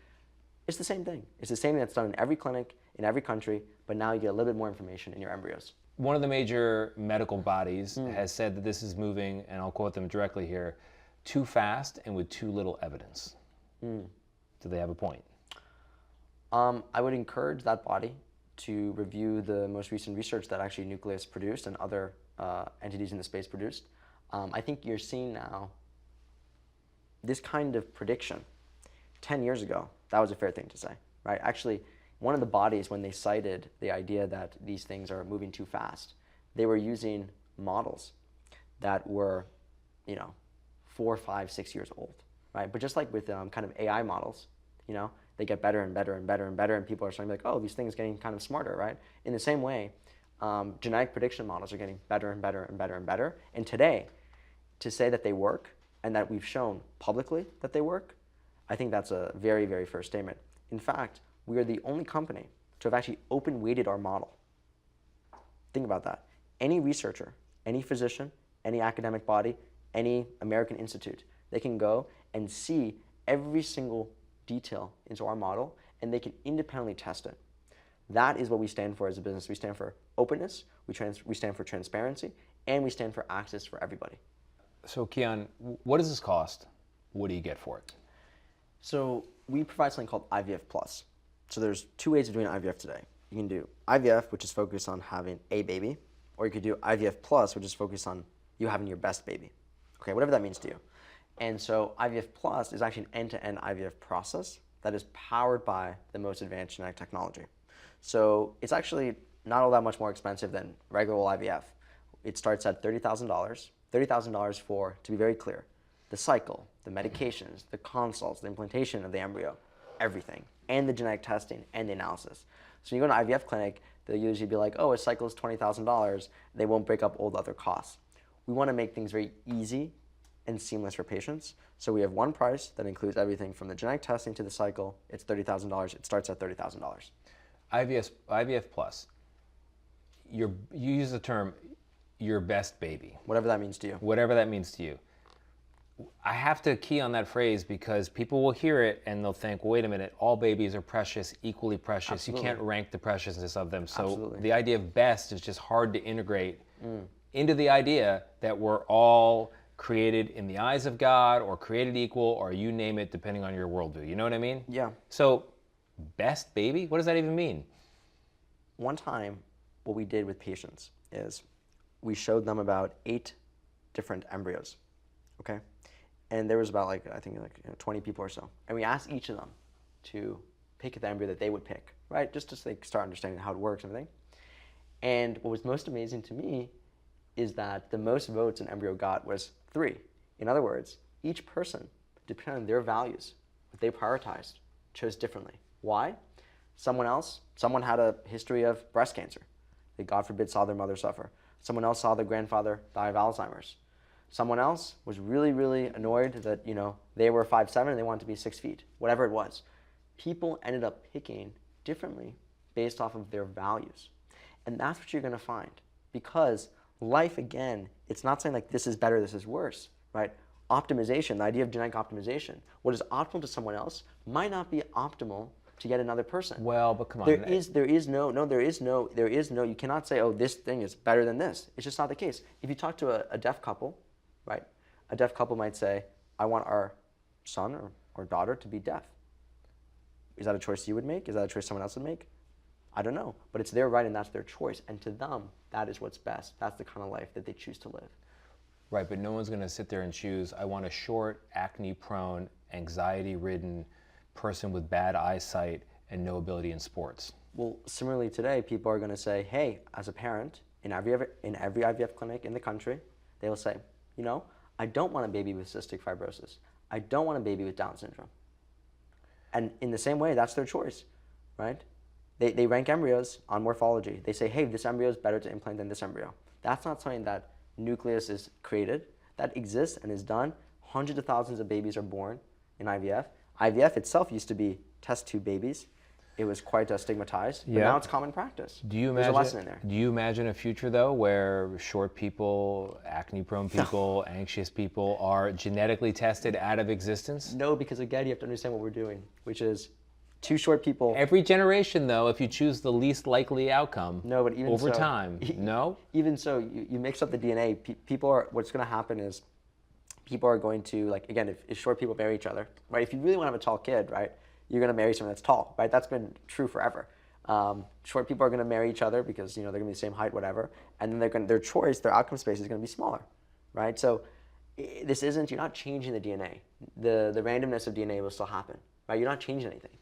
It's the same thing. It's the same thing that's done in every clinic, in every country, but now you get a little bit more information in your embryos. One of the major medical bodies has said that this is moving, and I'll quote them directly here, too fast and with too little evidence. Do they have a point? I would encourage that body to review the most recent research that actually Nucleus produced and other entities in the space produced. I think you're seeing now this kind of prediction. 10 years ago, that was a fair thing to say, right? Actually, one of the bodies, when they cited the idea that these things are moving too fast, they were using models that were, 4, 5, 6 years old, right? But just like with kind of AI models, they get better and better and better and better, and people are starting to be like, oh, these things are getting kind of smarter, right? In the same way, genetic prediction models are getting better and better and better and better. And today, to say that they work and that we've shown publicly that they work, I think that's a very, very fair statement. In fact, we are the only company to have actually open-weighted our model. Think about that. Any researcher, any physician, any academic body, any American institute, they can go and see every single detail into our model, and they can independently test it. That is what we stand for as a business. We stand for openness, we stand for transparency, and we stand for access for everybody. So Kian, what does this cost? What do you get for it? So we provide something called IVF Plus. So there's two ways of doing IVF today. You can do IVF, which is focused on having a baby, or you could do IVF Plus, which is focused on you having your best baby. Okay, whatever that means to you. And so IVF Plus is actually an end-to-end IVF process that is powered by the most advanced genetic technology. So it's actually not all that much more expensive than regular IVF. It starts at $30,000. $30,000 for, to be very clear, the cycle, the medications, the consults, the implantation of the embryo, everything, and the genetic testing and the analysis. So when you go to an IVF clinic, they'll usually be like, oh, a cycle is $20,000. They won't break up all the other costs. We want to make things very easy and seamless for patients. So we have one price that includes everything from the genetic testing to the cycle. It's $30,000. It starts at $30,000. IVF plus. You use the term your best baby. Whatever that means to you. Whatever that means to you. I have to key on that phrase because people will hear it and they'll think, well, wait a minute, all babies are precious, equally precious. Absolutely. You can't rank the preciousness of them. So Absolutely. the idea of best is just hard to integrate into the idea that we're all created in the eyes of God or created equal or you name it depending on your worldview. You know what I mean? Yeah. So best baby? What does that even mean? One time, what we did with patients is we showed them about 8 different embryos, okay? And there was about I think 20 people or so. And we asked each of them to pick the embryo that they would pick, right? Just to start understanding how it works and everything. And what was most amazing to me is that the most votes an embryo got was 3. In other words, each person, depending on their values, what they prioritized, chose differently. Why? Someone had a history of breast cancer. They, God forbid, saw their mother suffer. Someone else saw their grandfather die of Alzheimer's. Someone else was really, really annoyed that, they were 5'7" and they wanted to be 6 feet, whatever it was. People ended up picking differently based off of their values. And that's what you're going to find. Because life, again, it's not saying like this is better, this is worse, right? Optimization, the idea of genetic optimization. What is optimal to someone else might not be optimal to yet another person. Well, but come on. There is no, you cannot say, oh, this thing is better than this. It's just not the case. If you talk to a deaf couple, right? A deaf couple might say, I want our son or daughter to be deaf. Is that a choice you would make? Is that a choice someone else would make? I don't know, but it's their right and that's their choice. And to them, that is what's best. That's the kind of life that they choose to live. Right, but no one's going to sit there and choose, I want a short, acne-prone, anxiety-ridden person with bad eyesight and no ability in sports. Well, similarly today, people are going to say, hey, as a parent, in every IVF clinic in the country, they will say, I don't want a baby with cystic fibrosis. I don't want a baby with Down syndrome. And in the same way, that's their choice, right? They rank embryos on morphology. They say, hey, this embryo is better to implant than this embryo. That's not something that Nucleus is created. That exists and is done. Hundreds of thousands of babies are born in IVF. IVF itself used to be test tube babies. It was quite stigmatized, but now it's common practice. There's a lesson in there. Do you imagine a future, though, where short people, acne-prone people, anxious people are genetically tested out of existence? No, because again, you have to understand what we're doing, which is 2 short people. Every generation, though, if you choose the least likely outcome, no, but even over so, time, no? Even so, you mix up the DNA. What's going to happen is people are going to, again, if short people marry each other, right? If you really want to have a tall kid, right, you're going to marry someone that's tall, right? That's been true forever. Short people are going to marry each other because, they're going to be the same height, whatever. And then their choice, their outcome space is going to be smaller, right? So you're not changing the DNA. The randomness of DNA will still happen, right? You're not changing anything.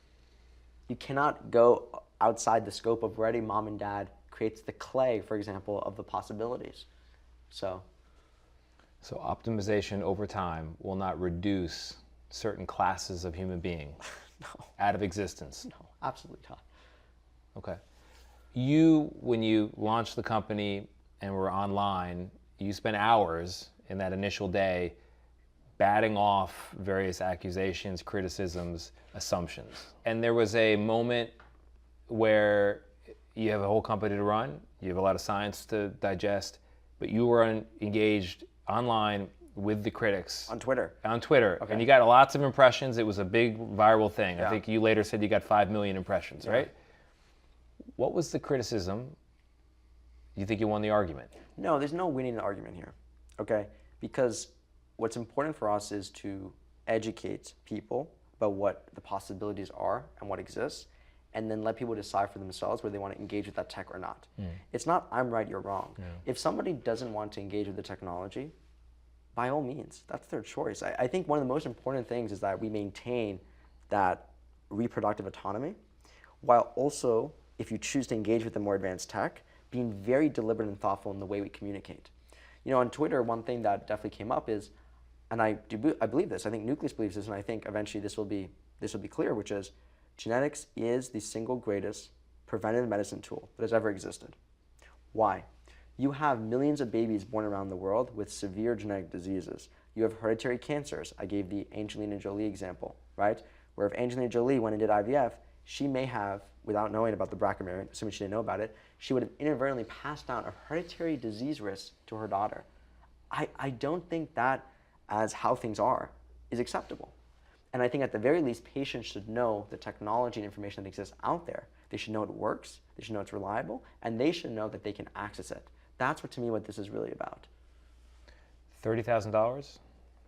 You cannot go outside the scope of where mom and dad creates the clay, for example, of the possibilities. So optimization over time will not reduce certain classes of human being out of existence. No, absolutely not. Okay. When you launched the company and were online, you spent hours in that initial day batting off various accusations, criticisms, assumptions. And there was a moment where you have a whole company to run, you have a lot of science to digest, but you were engaged online with the critics. On Twitter. Okay. And you got lots of impressions. It was a big viral thing. Yeah. I think you later said you got 5 million impressions, right? What was the criticism? You think you won the argument? No, there's no winning an argument here, okay? Because what's important for us is to educate people about what the possibilities are and what exists, and then let people decide for themselves whether they want to engage with that tech or not. It's not I'm right, you're wrong. Yeah. If somebody doesn't want to engage with the technology, by all means, that's their choice. I think one of the most important things is that we maintain that reproductive autonomy while also if you choose to engage with the more advanced tech, being very deliberate and thoughtful in the way we communicate. On Twitter, one thing that definitely came up is, and I believe this, I think Nucleus believes this, and I think eventually this will be clear, which is genetics is the single greatest preventative medicine tool that has ever existed. Why? You have millions of babies born around the world with severe genetic diseases. You have hereditary cancers. I gave the Angelina Jolie example, right? Where if Angelina Jolie went and did IVF, she may have, without knowing about the BRCA variant, assuming she didn't know about it, she would have inadvertently passed down a hereditary disease risk to her daughter. I don't think that, as how things are, is acceptable. And I think at the very least, patients should know the technology and information that exists out there. They should know it works, they should know it's reliable, and they should know that they can access it. That's to me what this is really about. $30,000? Is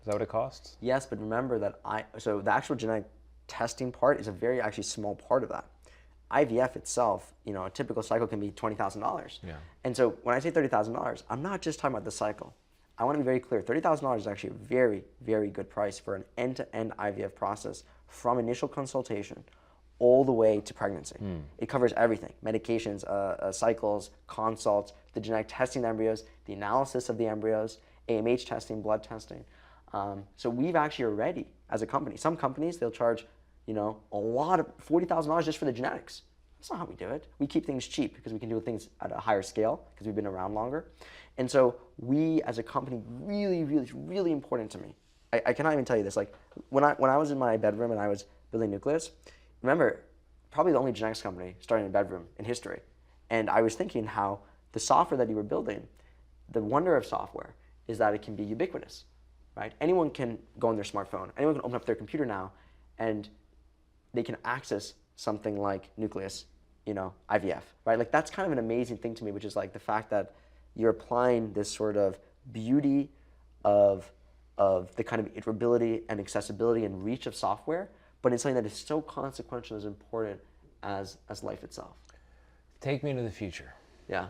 that what it costs? Yes, but remember that so the actual genetic testing part is a very actually small part of that. IVF itself, a typical cycle can be $20,000. Yeah. And so when I say $30,000, I'm not just talking about the cycle. I want to be very clear. $30,000 is actually a very, very good price for an end-to-end IVF process from initial consultation all the way to pregnancy. It covers everything: medications, cycles, consults, the genetic testing of embryos, the analysis of the embryos, AMH testing, blood testing. So we've actually already, as a company, some companies, they'll charge, a lot of $40,000 just for the genetics. That's not how we do it. We keep things cheap because we can do things at a higher scale because we've been around longer. And so we, as a company, really, really, really important to me. I cannot even tell you this. Like when I was in my bedroom and I was building Nucleus, remember, probably the only genetics company starting in a bedroom in history. And I was thinking how the software that you were building, the wonder of software is that it can be ubiquitous, right? Anyone can go on their smartphone. Anyone can open up their computer now and they can access something like Nucleus, IVF, right? Like that's kind of an amazing thing to me, which is like the fact that you're applying this sort of beauty of the kind of iterability and accessibility and reach of software, but it's something that is so consequential, as important as life itself. Take me to the future. Yeah.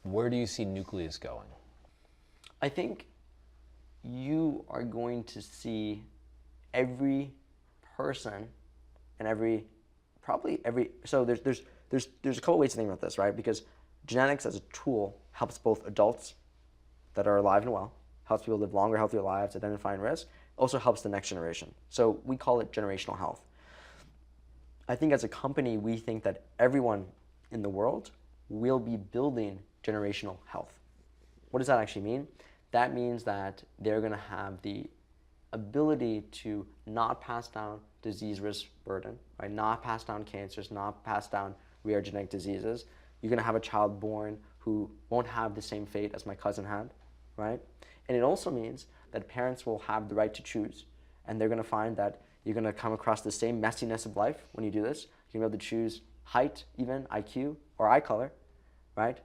Where do you see Nucleus going? I think you are going to see every person and so there's a couple ways to think about this, right? Because genetics as a tool helps both adults that are alive and well, helps people live longer, healthier lives, identifying risk, also helps the next generation. So we call it generational health. I think as a company, we think that everyone in the world will be building generational health. What does that actually mean? That means that they're going to have the ability to not pass down disease risk burden, right? Not pass down cancers, not pass down rare genetic diseases. You're going to have a child born who won't have the same fate as my cousin had, right? And it also means that parents will have the right to choose, and they're going to find that you're going to come across the same messiness of life when you do this. You're going to be able to choose height, even IQ, or eye color, right?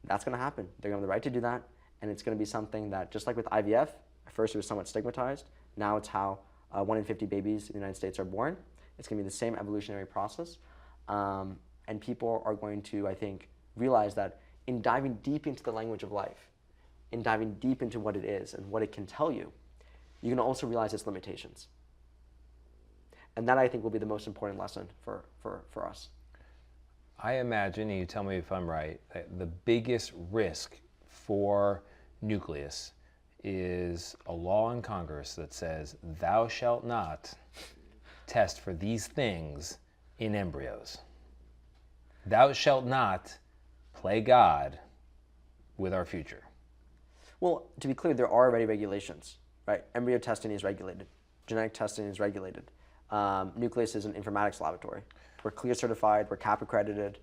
That's going to happen. They're going to have the right to do that, and it's going to be something that, just like with IVF, at first it was somewhat stigmatized. Now it's how 1 in 50 babies in the United States are born. It's going to be the same evolutionary process, and people are going to, I think, realize that in diving deep into the language of life, in diving deep into what it is and what it can tell you, you're going to also realize its limitations. And that, I think, will be the most important lesson for us. I imagine, and you tell me if I'm right, that the biggest risk for Nucleus is a law in Congress that says, thou shalt not test for these things in embryos. Thou shalt not play God with our future. Well, to be clear, there are already regulations, right? Embryo testing is regulated. Genetic testing is regulated. Nucleus is an informatics laboratory. We're CLIA certified, we're CAP accredited.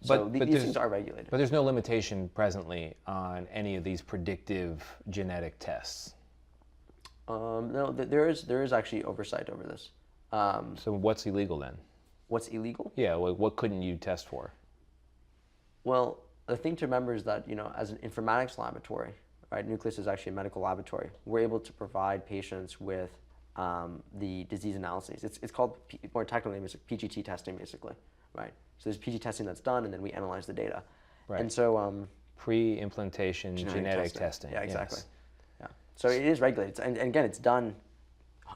So these things are regulated. But there's no limitation presently on any of these predictive genetic tests. No, there is actually oversight over this. So what's illegal then? What's illegal? Yeah, what couldn't you test for? Well, the thing to remember is that, as an informatics laboratory, right, Nucleus is actually a medical laboratory. We're able to provide patients with the disease analyses. It's called, more technical name is PGT testing, basically, right? So there's PGT testing that's done, and then we analyze the data. Right. And so pre-implantation genetic testing. Yeah, exactly. Yes. Yeah. So it is regulated, and again, it's done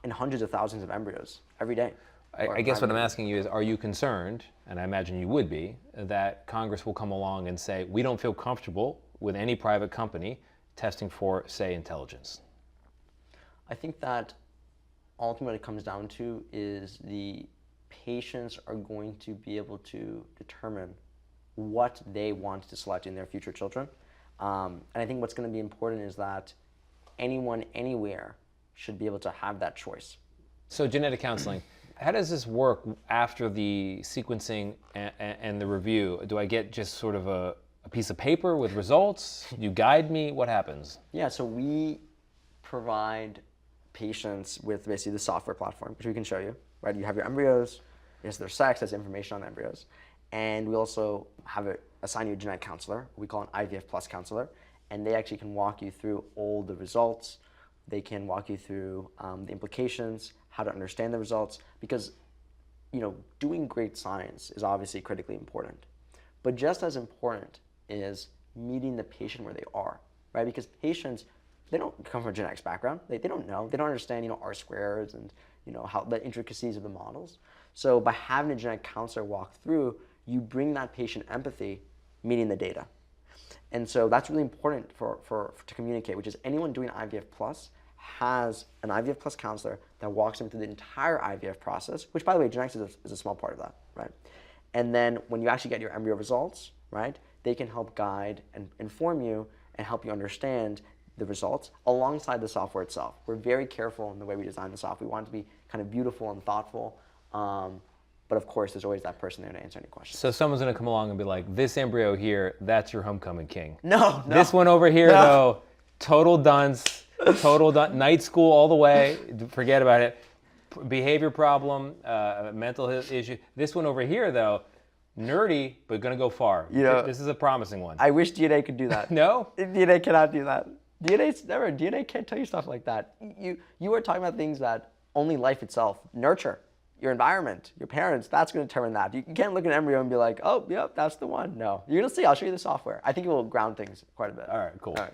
in hundreds of thousands of embryos every day. I guess what I'm asking you is, are you concerned, and I imagine you would be, that Congress will come along and say, we don't feel comfortable with any private company testing for, say, intelligence? I think that ultimately what it comes down to is the patients are going to be able to determine what they want to select in their future children. And I think what's going to be important is that anyone, anywhere, should be able to have that choice. So genetic counseling, how does this work after the sequencing and the review? Do I get just sort of a piece of paper with results? You guide me? What happens? Yeah, so we provide patients with basically the software platform, which we can show you, right? You have your embryos, there's their sex, there's information on the embryos. And we also assign you a genetic counselor, we call an IVF plus counselor, and they actually can walk you through all the results. They can walk you through the implications, how to understand the results, because doing great science is obviously critically important. But just as important is meeting the patient where they are, right? Because patients, they don't come from a genetics background. They don't know. They don't understand, R squares and how the intricacies of the models. So by having a genetic counselor walk through, you bring that patient empathy, meeting the data. And so that's really important to communicate, which is anyone doing IVF Plus has an IVF Plus counselor that walks them through the entire IVF process, which, by the way, genetics is a small part of that, right? And then when you actually get your embryo results, right, they can help guide and inform you and help you understand the results alongside the software itself. We're very careful in the way we design the software. We want it to be kind of beautiful and thoughtful. But of course, there's always that person there to answer any questions. So someone's going to come along and be like, this embryo here, that's your homecoming king. No. This one over here, though, total dunce, night school all the way, forget about it. Behavior problem, mental issue. This one over here, though, nerdy, but going to go far. This is a promising one. I wish DNA could do that. No? DNA cannot do that. DNA can't tell you stuff like that. You are talking about things that only life itself, nurture, your environment, your parents, that's going to determine that. You can't look at an embryo and be like, oh, yep, that's the one. No. You're going to see. I'll show you the software. I think it will ground things quite a bit. All right, cool. All right.